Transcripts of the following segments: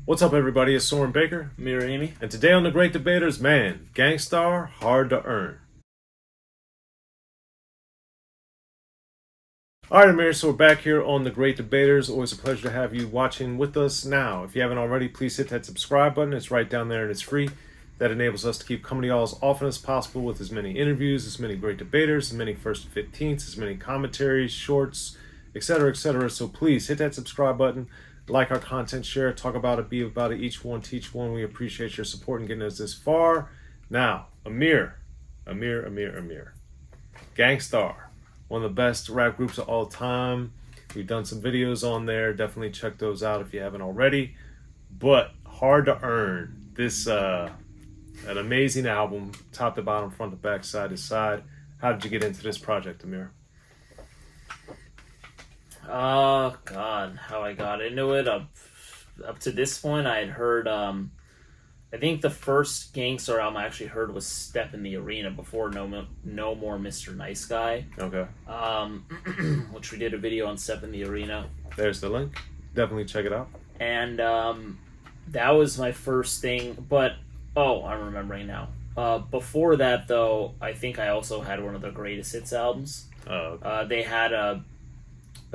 What's up, everybody? It's Soren Baker, Amir, Rahimi. and today on The Great Debaters, man, Gangster, hard to earn. All right, Amir, so we're back here on The Great Debaters. Always a pleasure to have you watching with us now. If you haven't already, please hit that subscribe button. It's right down there and it's free. That enables us to keep coming to y'all as often as possible with as many interviews, as many great debaters, as many first 15ths, as many commentaries, shorts, etc., etc. So please hit that subscribe button. Like our content, share it, talk about it, be about it, each one, teach one. We appreciate your support in getting us this far. Now, Amir. Gangstar, one of the best rap groups of all time. We've done some videos on there. Definitely check those out if you haven't already. But hard to earn. This an amazing album, top to bottom, front to back, side to side. How did you get into this project, Amir? Oh, God, how I got into it. Up to this point, I had heard, I think the first Gangster album I actually heard was Step in the Arena before No More Mr. Nice Guy. Okay. Which we did a video on Step in the Arena. There's the link. Definitely check it out. And that was my first thing. But, I'm remembering now. Before that, though, I think I also had one of the Greatest Hits albums. Oh, okay. They had a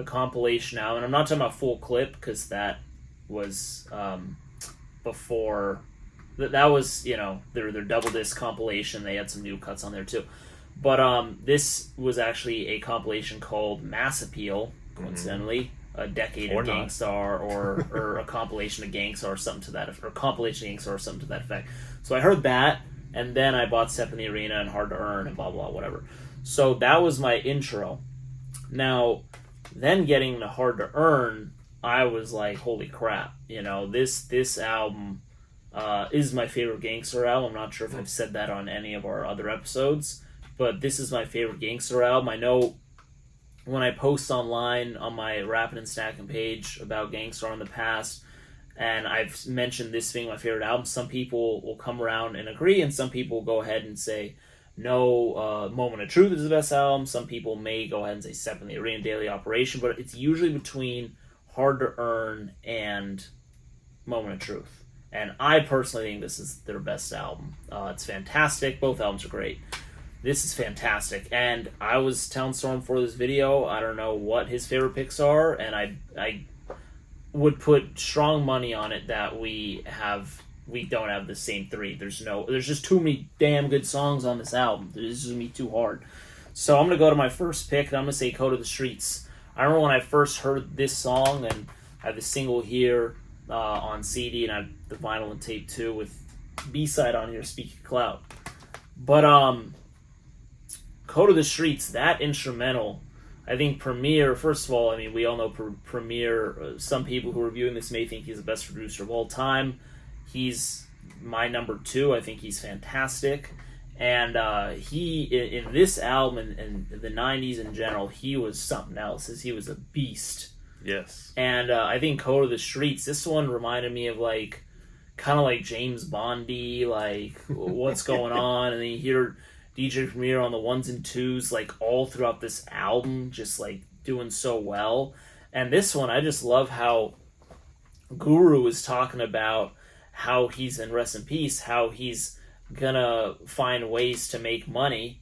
compilation album, and I'm not talking about full clip because that was before. That was, their double disc compilation. They had some new cuts on there too, but this was actually a compilation called Mass Appeal. Coincidentally, a decade of Gangstar, or a compilation of Gangstar or something to that, or a compilation of Gangstar or something to that effect. So I heard that, and then I bought Step in the Arena and Hard to Earn and blah blah whatever. So that was my intro. Now, then getting to Hard to Earn, I was like, holy crap, this album is my favorite Gangster album. I'm not sure if I've said that on any of our other episodes, but this is my favorite Gangster album. I know when I post online on my Rappin' and Stackin' page about Gangster in the past, and I've mentioned this being my favorite album, some people will come around and agree, and some people will go ahead and say, no, Moment of Truth is the best album. Some people may go ahead and say Step in the Arena, Daily Operation, but it's usually between Hard to Earn and Moment of Truth. And I personally think this is their best album. It's fantastic. Both albums are great. This is fantastic. And I was telling Storm for this video, I don't know what his favorite picks are, and I would put strong money on it that we don't have the same three. There's just too many damn good songs on this album. This is going to be too hard. So I'm going to go to my first pick, and I'm going to say Code of the Streets. I remember when I first heard this song, and I have the single here on CD, and I have the vinyl and tape too, with B-side on here, Speaking Cloud. But Code of the Streets, that instrumental, I think Premier, first of all, we all know Premier, some people who are reviewing this may think he's the best producer of all time. He's my number 2. I think he's fantastic. And he, in this album and the 90s in general, he was something else. He was a beast. Yes. And I think Code of the Streets, this one reminded me of kind of like James Bondy, what's going on. And then you hear DJ Premier on the ones and twos, all throughout this album, just doing so well. And this one, I just love how Guru is talking about how he's, in rest in peace, how he's gonna find ways to make money,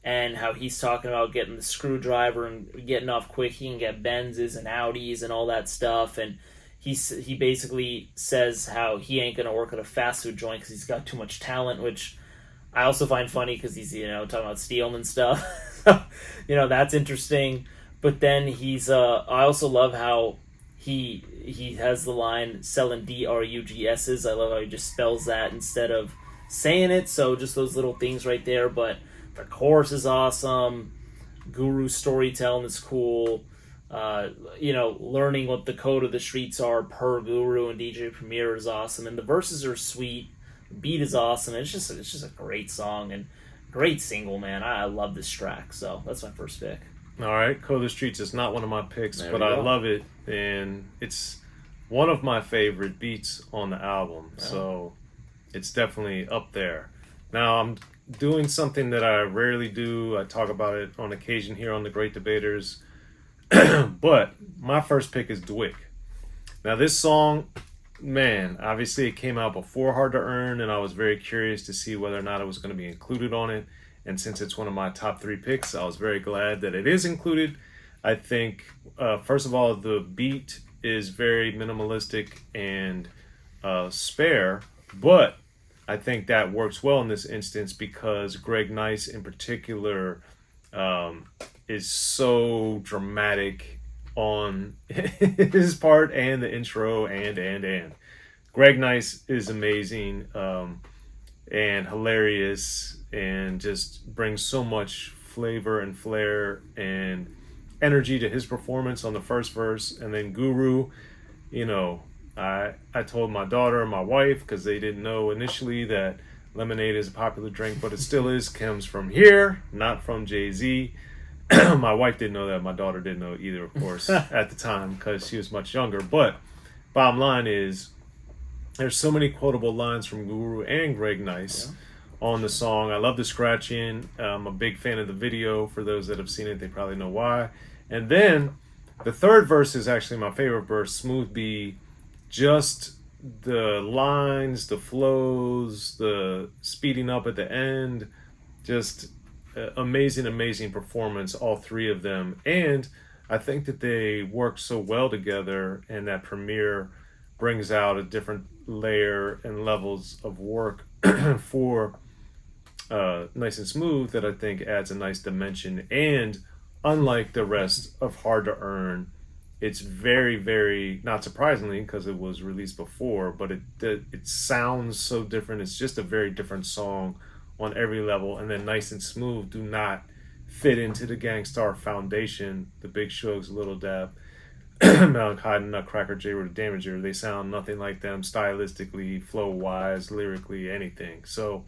and how he's talking about getting the screwdriver and getting off quick. He can get Benzes and Audis and all that stuff, and he basically says how he ain't gonna work at a fast food joint because he's got too much talent, which I also find funny because he's talking about stealing and stuff. That's interesting. But then he's I also love how he has the line selling DRUGS's. I love how he just spells that instead of saying it. So just those little things right there. But the chorus is awesome. Guru's storytelling is cool. Learning what the code of the streets are per Guru and DJ Premier is awesome. And the verses are sweet. The beat is awesome. It's just a great song and great single, man. I love this track. So that's my first pick. All right, Code of the Streets is not one of my picks, but I love it, and it's one of my favorite beats on the album, so it's definitely up there. Now, I'm doing something that I rarely do. I talk about it on occasion here on The Great Debaters, but my first pick is Dwick. Now, this song man, obviously it came out before Hard to Earn, and I was very curious to see whether or not it was going to be included on it. And since it's one of my top 3 picks, I was very glad that it is included. I think, first of all, the beat is very minimalistic and spare, but I think that works well in this instance because Greg Nice, in particular, is so dramatic on his part and the intro and. Greg Nice is amazing and hilarious and just brings so much flavor and flair and energy to his performance on the first verse. And then Guru, you know, I told my daughter and my wife, because they didn't know initially that lemonade is a popular drink, but it still is, comes from here, not from Jay-Z. My wife didn't know that. My daughter didn't know either, of course, at the time because she was much younger. But bottom line is, there's so many quotable lines from Guru and Greg Nice on the song. I love the scratching. I'm a big fan of the video. For those that have seen it, they probably know why. And then the third verse is actually my favorite verse, Smooth B. Just the lines, the flows, the speeding up at the end, just amazing performance, all 3 of them. And I think that they work so well together, and that Premier brings out a different layer and levels of work for Nice and Smooth that I think adds a nice dimension. And unlike the rest of Hard to Earn, it's very, very, not surprisingly because it was released before, but it sounds so different. It's just a very different song on every level. And then Nice and Smooth do not fit into the Gangster foundation, the Big Shugs, Little Dab, Malachi, Nutcracker, J. the Damager. They sound nothing like them stylistically, flow-wise, lyrically, anything. So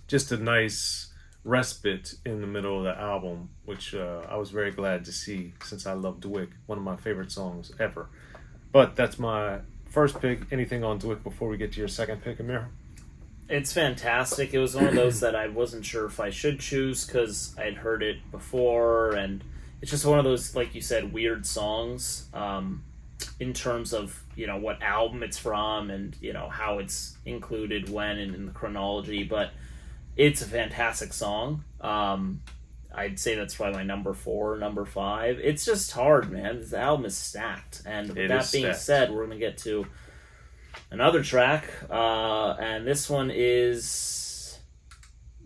just a nice respite in the middle of the album, which I was very glad to see since I love Dwick, one of my favorite songs ever. But that's my first pick. Anything on Dwick before we get to your second pick, Amir? It's fantastic. It was one of those that I wasn't sure if I should choose because I'd heard it before, and it's just one of those, like you said, weird songs in terms of, you know, what album it's from and, you know, how it's included when and in the chronology, but it's a fantastic song. I'd say that's probably my number 4, number 5. It's just hard, man. This album is stacked. And with that being said, we're going to get to another track. And this one is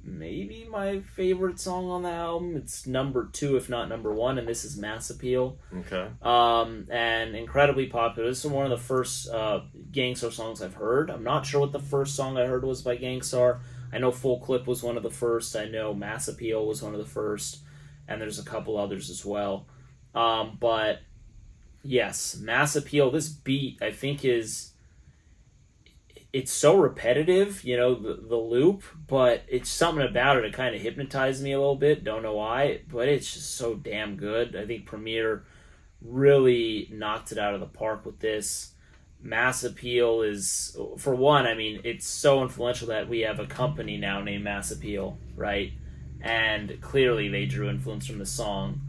maybe my favorite song on the album. It's number 2, if not number 1. And this is Mass Appeal. Okay. And incredibly popular. This is one of the first Gangster songs I've heard. I'm not sure what the first song I heard was by Gangster. I know Full Clip was one of the first. I know Mass Appeal was one of the first. And there's a couple others as well. But yes, Mass Appeal, this beat, I think it's so repetitive, you know, the loop, but it's something about it. It kind of hypnotized me a little bit. Don't know why, but it's just so damn good. I think Premier really knocked it out of the park with this. Mass Appeal is, for one, I mean, it's so influential that we have a company now named Mass Appeal, right? And clearly they drew influence from the song.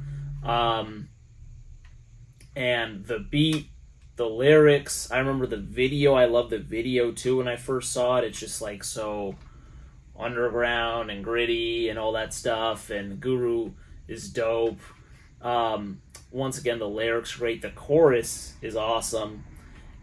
And the beat, the lyrics, I remember the video. I loved the video too when I first saw it. It's just like so underground and gritty and all that stuff. And Guru is dope. Once again, the lyrics are great. The chorus is awesome.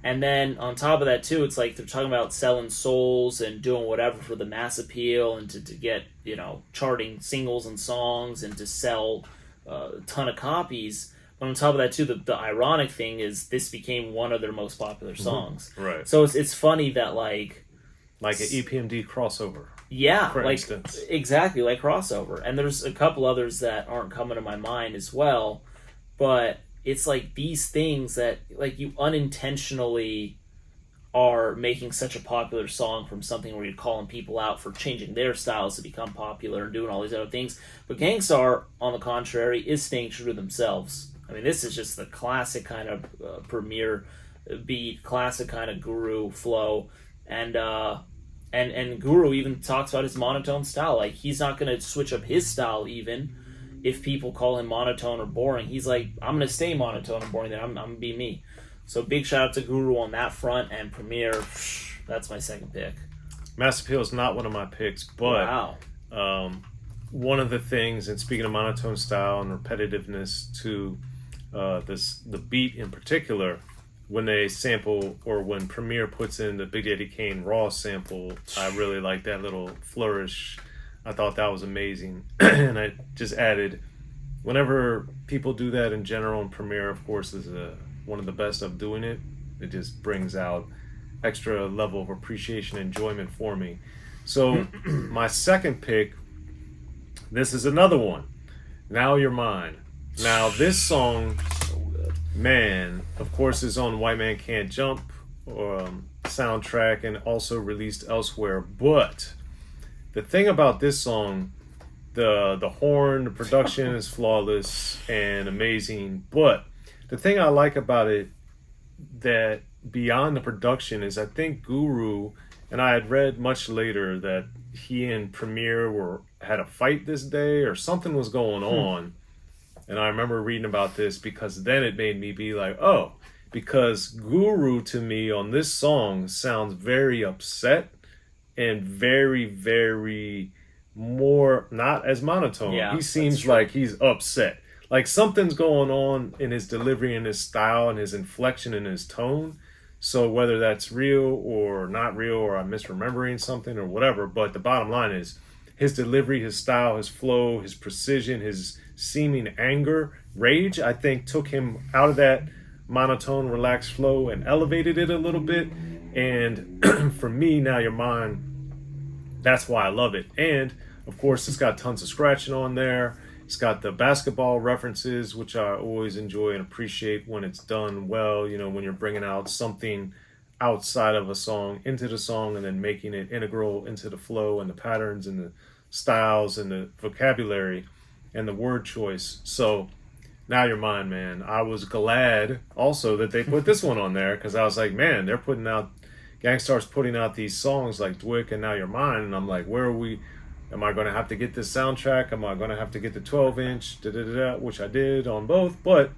And then on top of that too, it's like they're talking about selling souls and doing whatever for the mass appeal and to get, you know, charting singles and songs and to sell a ton of copies. But on top of that too, the ironic thing is this became one of their most popular songs. Mm-hmm. Right. So it's funny that like an EPMD crossover. Yeah, for like instance. Exactly, like crossover. And there's a couple others that aren't coming to my mind as well, but it's like these things that like you unintentionally are making such a popular song from something where you're calling people out for changing their styles to become popular and doing all these other things. But Gangstar, on the contrary, is staying true to themselves. I mean, this is just the classic kind of Premier beat, classic kind of Guru flow, and Guru even talks about his monotone style. Like, he's not going to switch up his style even if people call him monotone or boring. He's like, I'm going to stay monotone and boring, then I'm going to be me. So big shout out to Guru on that front, and Premier, that's my second pick. Mass Appeal is not one of my picks, but Wow. One of the things, and speaking of monotone style and repetitiveness to the beat in particular, when they sample or when Premier puts in the Big Daddy Kane Raw sample, I really like that little flourish. I thought that was amazing. And I just added, whenever people do that in general, and Premiere, of course, is one of the best of doing it. It just brings out extra level of appreciation and enjoyment for me. So my second pick, this is another one. Now You're Mine. Now this song, So good. man, of course, is on White Man Can't Jump soundtrack and also released elsewhere. But the thing about this song, the horn, the production is flawless and amazing. But the thing I like about it, that beyond the production, is I think Guru, and I had read much later that he and Premier had a fight this day or something was going on. And I remember reading about this because then it made me be like, oh, because Guru to me on this song sounds very upset and very, very more not as monotone. Yeah, He seems like he's upset. Like something's going on in his delivery and his style and his inflection and his tone. So whether that's real or not real or I'm misremembering something or whatever, but the bottom line is his delivery, his style, his flow, his precision, his seeming anger, rage, I think took him out of that monotone, relaxed flow and elevated it a little bit. And for me, Now You're Mine, that's why I love it. And of course, it's got tons of scratching on there. It's got the basketball references, which I always enjoy and appreciate when it's done well. You know, when you're bringing out something outside of a song into the song and then making it integral into the flow and the patterns and the styles and the vocabulary and the word choice. So Now You're Mine, man. I was glad also that they put this one on there because I was like, man, they're putting out, Gangstar's putting out these songs like Dwick and Now You're Mine. And I'm like, where are we? Am I going to have to get this soundtrack? Am I going to have to get the 12-inch? Which I did on both. But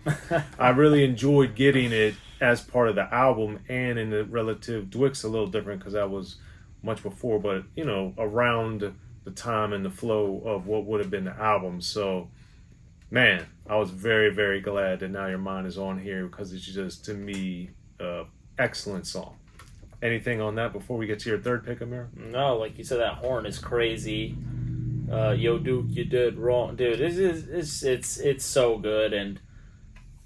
I really enjoyed getting it as part of the album and in the relative. Dwick's a little different because that was much before. But, you know, around the time and the flow of what would have been the album. So, man, I was very, very glad that Now Your Mine is on here because it's just, to me, excellent song. Anything on that before we get to your third pick, Amir? No, like you said, that horn is crazy. Yo, Duke, you did wrong, dude. It's so good, and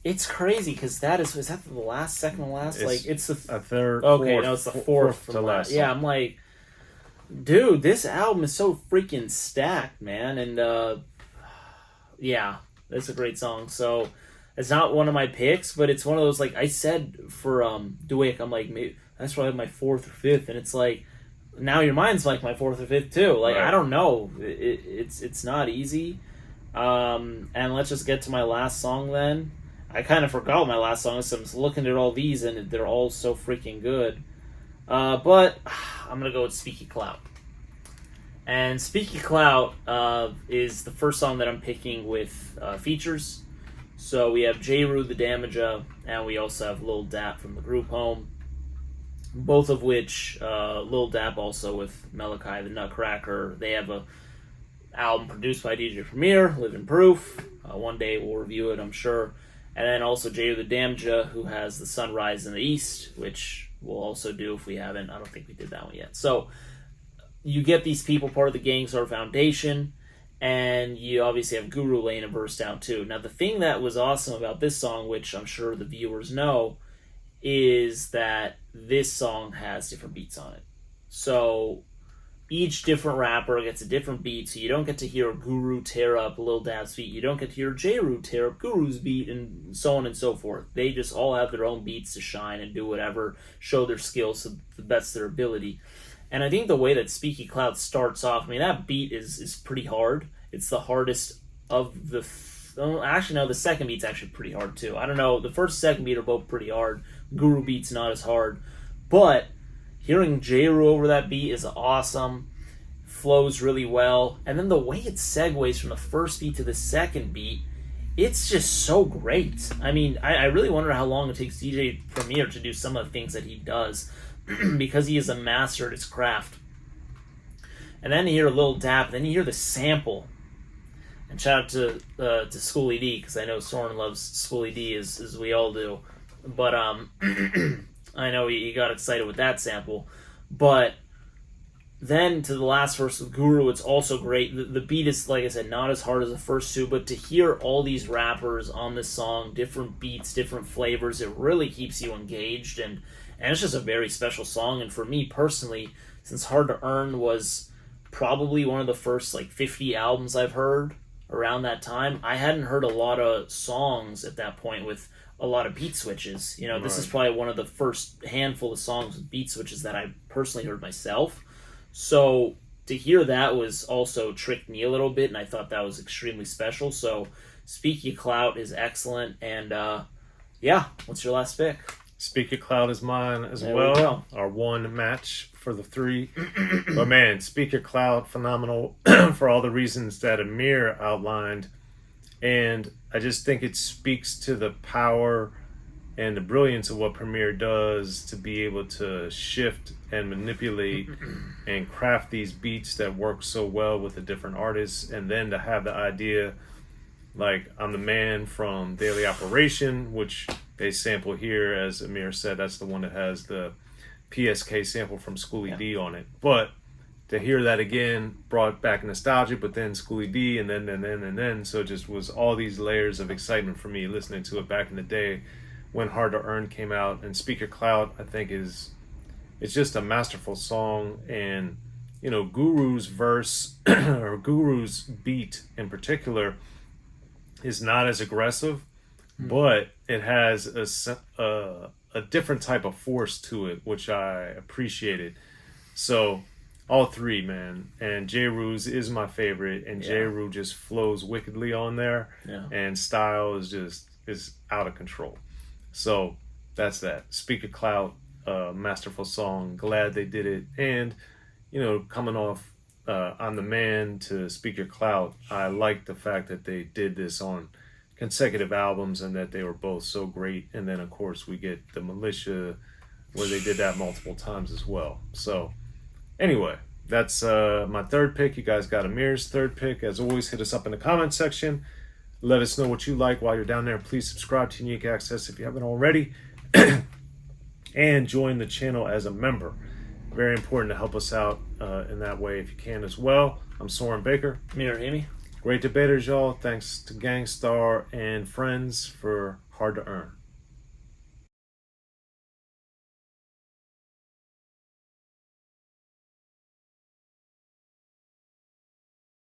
it's crazy because is that the second to last? It's the third. Okay, fourth, no, it's the fourth to last. Yeah, I'm like, dude, this album is so freaking stacked, man, and yeah, it's a great song. So it's not one of my picks, but it's one of those, like I said for Dwick, I'm like, maybe that's probably my fourth or fifth, and it's like, Now Your Mine's like my fourth or fifth too. Like, right. I don't know, it's not easy. And let's just get to my last song then. I kind of forgot my last song, so I'm just looking at all these, and they're all so freaking good. But I'm gonna go with Speaky Clout. And Speaky Clout is the first song that I'm picking with features. So we have J. Rue the Damager, and we also have Lil Dap from the group Home. Both of which, Lil Dap also with Malachi the Nutcracker. They have a album produced by DJ Premier, Living Proof. One day we'll review it, I'm sure. And then also J. Rue the Damager, who has The Sunrise in the East, which we'll also do if we haven't. I don't think we did that one yet. So you get these people part of the Gangstar Foundation, and you obviously have Guru laying a verse down too. Now the thing that was awesome about this song, which I'm sure the viewers know, is that this song has different beats on it. So each different rapper gets a different beat, so you don't get to hear Guru tear up Lil Dap's beat, you don't get to hear J. Rue tear up Guru's beat, and so on and so forth. They just all have their own beats to shine and do whatever, show their skills to the best of their ability. And I think the way that Speaky Clout starts off, I mean, that beat is pretty hard. It's the hardest of the... actually, no, the second beat's actually pretty hard, too. I don't know, the first and second beat are both pretty hard. Guru beat's not as hard. But hearing J. Rue over that beat is awesome. Flows really well. And then the way it segues from the first beat to the second beat it's just so great. I mean, I really wonder how long it takes DJ Premier to do some of the things that he does because he is a master at his craft. And then you hear a little dap, then you hear the sample. And shout out to Schoolie D, because I know Soren loves Schoolie D as we all do. But I know he got excited with that sample. But then to the last verse with Guru, it's also great. The beat is, like I said, not as hard as the first two, but to hear all these rappers on this song, different beats, different flavors, it really keeps you engaged. And it's just a very special song. And for me personally, since Hard to Earn was probably one of the first 50 albums I've heard around that time, I hadn't heard a lot of songs at that point with a lot of beat switches. This is probably one of the first handful of songs with beat switches that I personally heard myself. So to hear that was also tricked me a little bit, and I thought that was extremely special. So Speak Your Clout is excellent, and what's your last pick? Speak Your Clout is mine as There well. we go. Our one match for the three. But man, Speak Your Clout, phenomenal for all the reasons that Amir outlined. And I just think it speaks to the power and the brilliance of what Premier does to be able to shift and manipulate and craft these beats that work so well with the different artists, and then to have the idea, like I'm the Man from Daily Operation, which they sample here, as Amir said, that's the one that has the PSK sample from Schoolie D on it. But to hear that again brought back nostalgia, but then Schoolie D, and then, so it just was all these layers of excitement for me listening to it back in the day when Hard to Earn came out. And Speak Your Clout, I think it's just a masterful song. And Guru's verse or Guru's beat in particular is not as aggressive, but it has a different type of force to it, which I appreciated. So all three, man. And J. Rue's is my favorite, and J. Rue just flows wickedly on there, and style is out of control. So that's that. Speak Your Clout, masterful song. Glad they did it. And coming off I'm the Man to Speak Your Clout, I like the fact that they did this on consecutive albums and that they were both so great. And then of course we get the Militia, where they did that multiple times as well. So anyway, that's my third pick. You guys got Amir's third pick. As always, hit us up in the comment section. Let us know what you like while you're down there. Please subscribe to Unique Access if you haven't already. And join the channel as a member. Very important to help us out in that way if you can as well. I'm Soren Baker. Amir, Rahimi. Great debaters, y'all. Thanks to Gangster and friends for Hard to Earn.